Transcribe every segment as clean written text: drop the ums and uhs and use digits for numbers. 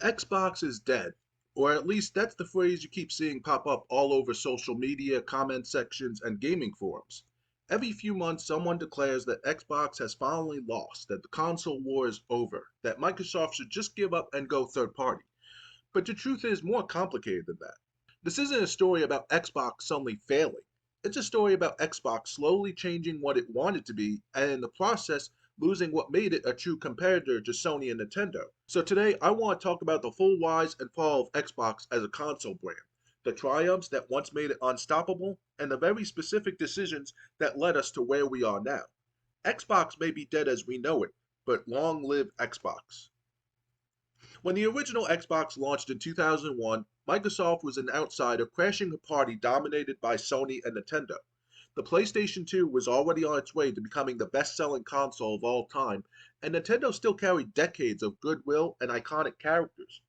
Xbox is dead, or at least that's the phrase you keep seeing pop up all over social media, comment sections, and gaming forums. Every few months, someone declares that Xbox has finally lost, that the console war is over, that Microsoft should just give up and go third party. But the truth is more complicated than that. This isn't a story about Xbox suddenly failing. It's a story about Xbox slowly changing what it wanted to be, and in the process, losing what made it a true competitor to Sony and Nintendo. So today, I want to talk about the full rise and fall of Xbox as a console brand, the triumphs that once made it unstoppable, and the very specific decisions that led us to where we are now. Xbox may be dead as we know it, but long live Xbox. When the original Xbox launched in 2001, Microsoft was an outsider crashing a party dominated by Sony and Nintendo. The PlayStation 2 was already on its way to becoming the best selling console of all time, and Nintendo still carried decades of goodwill and iconic characters.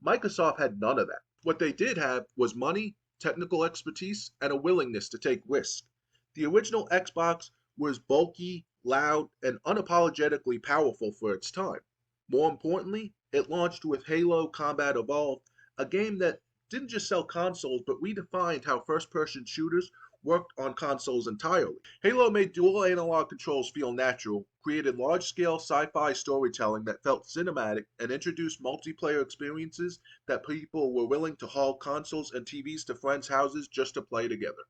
Microsoft had none of that. What they did have was money, technical expertise, and a willingness to take risks. The original Xbox was bulky, loud, and unapologetically powerful for its time. More importantly, it launched with Halo Combat Evolved, a game that didn't just sell consoles but redefined how first person shooters worked on consoles entirely. Halo made dual analog controls feel natural, created large scale sci fi storytelling that felt cinematic, and introduced multiplayer experiences that people were willing to haul consoles and TVs to friends' houses just to play together.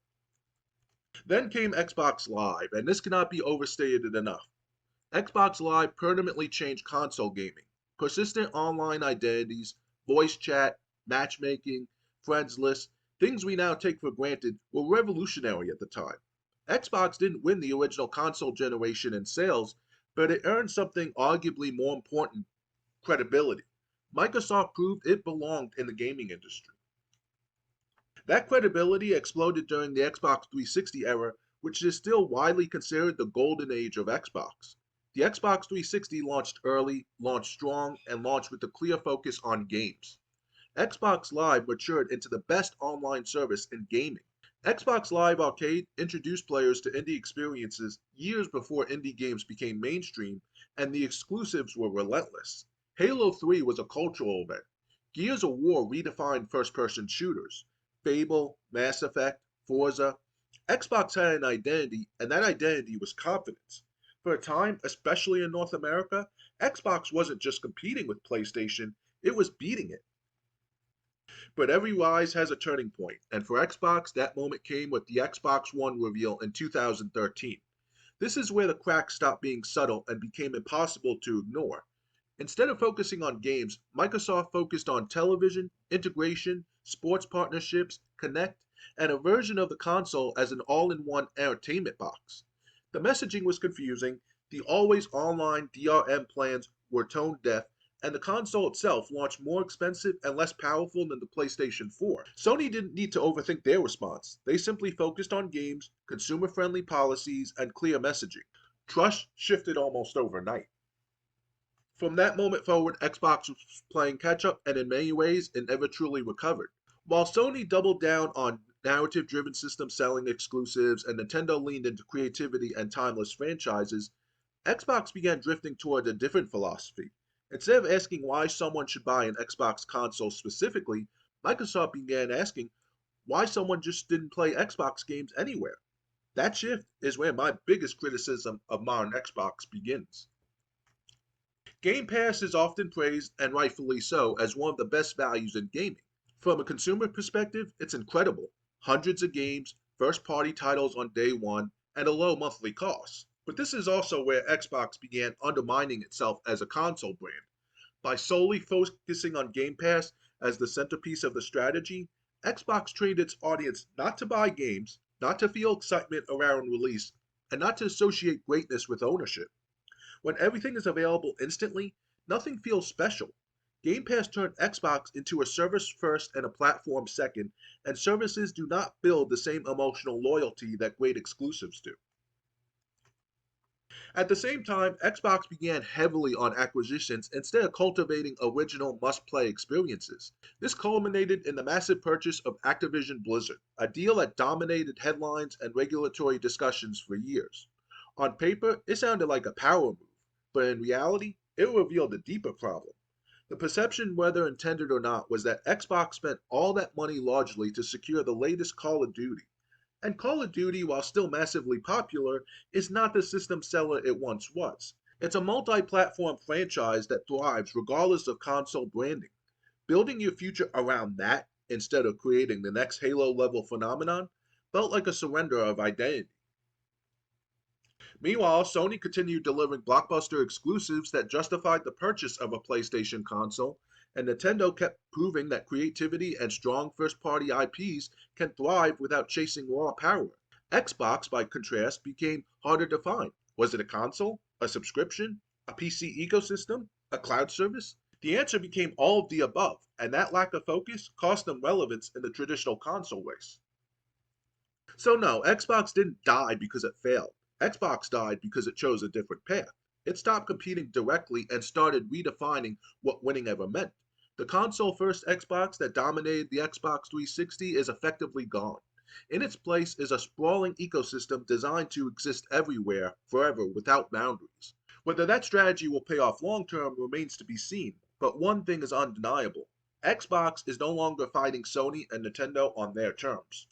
Then came Xbox Live, and this cannot be overstated enough. Xbox Live permanently changed console gaming. Persistent online identities, voice chat, matchmaking, friends lists, things we now take for granted, were revolutionary at the time. Xbox didn't win the original console generation in sales, but it earned something arguably more important: credibility. Microsoft proved it belonged in the gaming industry. That credibility exploded during the Xbox 360 era, which is still widely considered the golden age of Xbox. The Xbox 360 launched early, launched strong, and launched with a clear focus on games. Xbox Live matured into the best online service in gaming. Xbox Live Arcade introduced players to indie experiences years before indie games became mainstream, and the exclusives were relentless. Halo 3 was a cultural event. Gears of War redefined first person shooters. Fable, Mass Effect, Forza. Xbox had an identity, and that identity was confidence. For a time, especially in North America, Xbox wasn't just competing with PlayStation, it was beating it. But every rise has a turning point, and for Xbox, that moment came with the Xbox One reveal in 2013. This is where the cracks stopped being subtle and became impossible to ignore. Instead of focusing on games, Microsoft focused on television, integration, sports partnerships, Connect, and a version of the console as an all in one entertainment box. The messaging was confusing, the always online DRM plans were tone deaf, and the console itself launched more expensive and less powerful than the PlayStation 4. Sony didn't need to overthink their response. They simply focused on games, consumer friendly policies, and clear messaging. Trust shifted almost overnight. From that moment forward, Xbox was playing catch up and in many ways it never truly recovered. While Sony doubled down on narrative driven system selling exclusives and Nintendo leaned into creativity and timeless franchises, Xbox began drifting toward a different philosophy. Instead of asking why someone should buy an Xbox console specifically, Microsoft began asking why someone just didn't play Xbox games anywhere. That shift is where my biggest criticism of modern Xbox begins. Game Pass is often praised, and rightfully so, as one of the best values in gaming. From a consumer perspective, it's incredible. Hundreds of games, first party titles on day one, and a low monthly cost. But this is also where Xbox began undermining itself as a console brand. By solely focusing on Game Pass as the centerpiece of the strategy, Xbox trained its audience not to buy games, not to feel excitement around release, and not to associate greatness with ownership. When everything is available instantly, nothing feels special. Game Pass turned Xbox into a service first and a platform second, and services do not build the same emotional loyalty that great exclusives do. At the same time, Xbox began heavily on acquisitions instead of cultivating original must play experiences. This culminated in the massive purchase of Activision Blizzard, a deal that dominated headlines and regulatory discussions for years. On paper, it sounded like a power move, but in reality, it revealed a deeper problem. The perception, whether intended or not, was that Xbox spent all that money largely to secure the latest Call of Duty. And Call of Duty, while still massively popular, is not the system seller it once was. It's a multi platform franchise that thrives regardless of console branding. Building your future around that, instead of creating the next Halo level phenomenon, felt like a surrender of identity. Meanwhile, Sony continued delivering blockbuster exclusives that justified the purchase of a PlayStation console, and Nintendo kept proving that creativity and strong first party IPs can thrive without chasing raw power. Xbox, by contrast, became harder to find. Was it a console, a subscription, a PC ecosystem, a cloud service? The answer became all of the above, and that lack of focus cost them relevance in the traditional console race. So no, Xbox didn't die because it failed. Xbox died because it chose a different path. It stopped competing directly and started redefining what winning ever meant. The console first Xbox that dominated the Xbox 360 is effectively gone. In its place is a sprawling ecosystem designed to exist everywhere, forever, without boundaries. Whether that strategy will pay off long term remains to be seen, but one thing is undeniable. Xbox is no longer fighting Sony and Nintendo on their terms.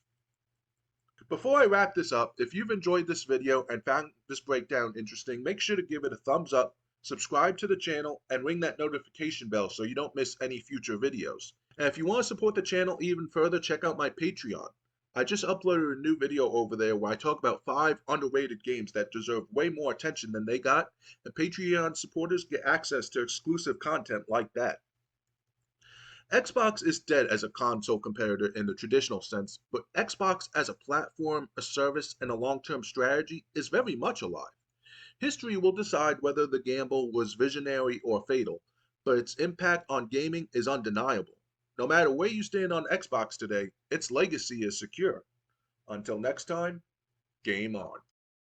Before I wrap this up, if you've enjoyed this video and found this breakdown interesting, make sure to give it a thumbs up, subscribe to the channel, and ring that notification bell so you don't miss any future videos. And if you want to support the channel even further, check out my Patreon. I just uploaded a new video over there where I talk about 5 underrated games that deserve way more attention than they got, and Patreon supporters get access to exclusive content like that. Xbox is dead as a console competitor in the traditional sense, but Xbox as a platform, a service, and a long term strategy is very much alive. History will decide whether the gamble was visionary or fatal, but its impact on gaming is undeniable. No matter where you stand on Xbox today, its legacy is secure. Until next time, game on.